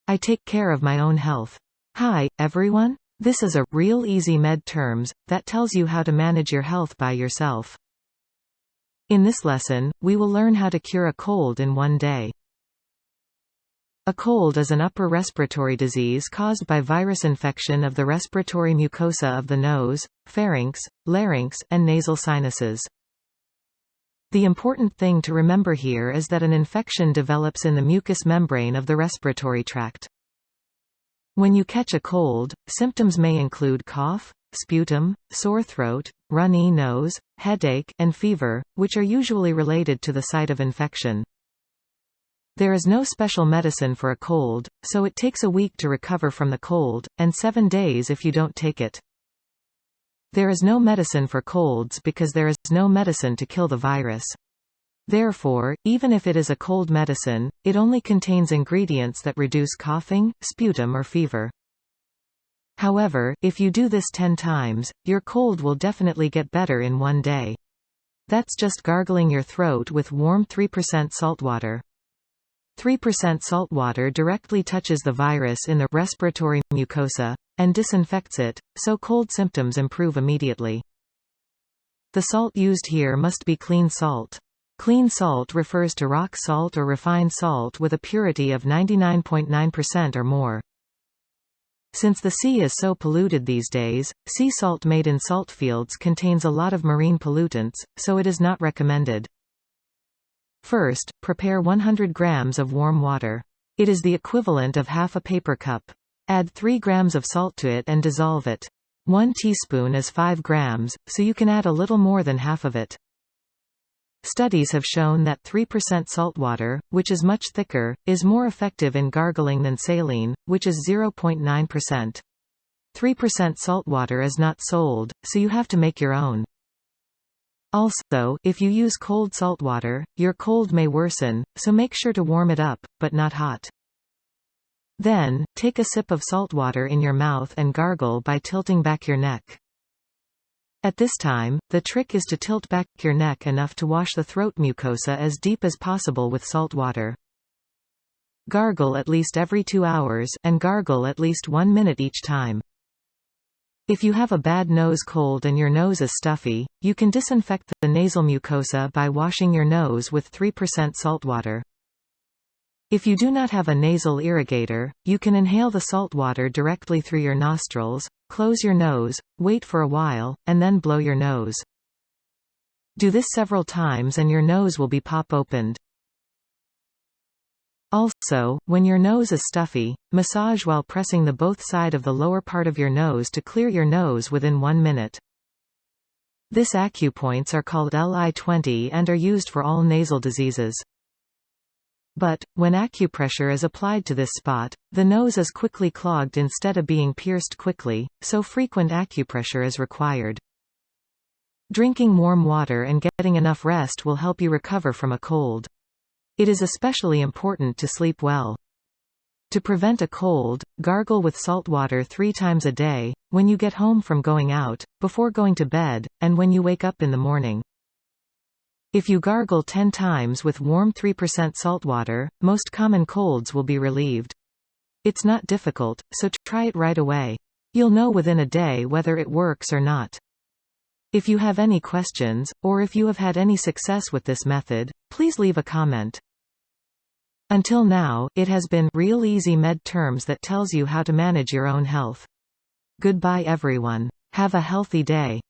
I take care of my own health. Hi, everyone. This is a real easy med terms that tells you how to manage your health by yourself. In this lesson, we will learn how to cure a cold in one day. A cold is an upper respiratory disease caused by virus infection of the respiratory mucosa of the nose, pharynx, larynx, and nasal sinuses. The important thing to remember here is that an infection develops in the mucous membrane of the respiratory tract. When you catch a cold, symptoms may include cough, sputum, sore throat, runny nose, headache, and fever, which are usually related to the site of infection. There is no special medicine for a cold, so it takes a week to recover from the cold, and 7 days if you don't take it. There is no medicine for colds because there is no medicine to kill the virus. Therefore, even if it is a cold medicine, it only contains ingredients that reduce coughing, sputum or fever. However, if you do this 10 times, your cold will definitely get better in one day. That's just gargling your throat with warm 3% salt water. 3% salt water directly touches the virus in the respiratory mucosa and disinfects it, so cold symptoms improve immediately. The salt used here must be clean salt. Clean salt refers to rock salt or refined salt with a purity of 99.9% or more. Since the sea is so polluted these days, sea salt made in salt fields contains a lot of marine pollutants, so it is not recommended. First, prepare 100 grams of warm water. It is the equivalent of half a paper cup. Add 3 grams of salt to it and dissolve it. 1 teaspoon is 5 grams, so you can add a little more than half of it. Studies have shown that 3% salt water, which is much thicker, is more effective in gargling than saline, which is 0.9%. 3% salt water is not sold, so you have to make your own. Also, if you use cold salt water, your cold may worsen, so make sure to warm it up, but not hot. Then, take a sip of salt water in your mouth and gargle by tilting back your neck. At this time, the trick is to tilt back your neck enough to wash the throat mucosa as deep as possible with salt water. Gargle at least every 2 hours, and gargle at least 1 minute each time. If you have a bad nose cold and your nose is stuffy, you can disinfect the nasal mucosa by washing your nose with 3% salt water. If you do not have a nasal irrigator, you can inhale the salt water directly through your nostrils, close your nose, wait for a while, and then blow your nose. Do this several times and your nose will be pop-opened. Also, when your nose is stuffy, massage while pressing the both side of the lower part of your nose to clear your nose within 1 minute. This acupoints are called Li20 and are used for all nasal diseases. But, when acupressure is applied to this spot, the nose is quickly clogged instead of being pierced quickly, so frequent acupressure is required. Drinking warm water and getting enough rest will help you recover from a cold. It is especially important to sleep well. To prevent a cold, gargle with salt water 3 times a day, when you get home from going out, before going to bed, and when you wake up in the morning. If you gargle 10 times with warm 3% salt water, most common colds will be relieved. It's not difficult, so try it right away. You'll know within a day whether it works or not. If you have any questions, or if you have had any success with this method, please leave a comment. Until now, it has been real easy med terms that tells you how to manage your own health. Goodbye everyone. Have a healthy day.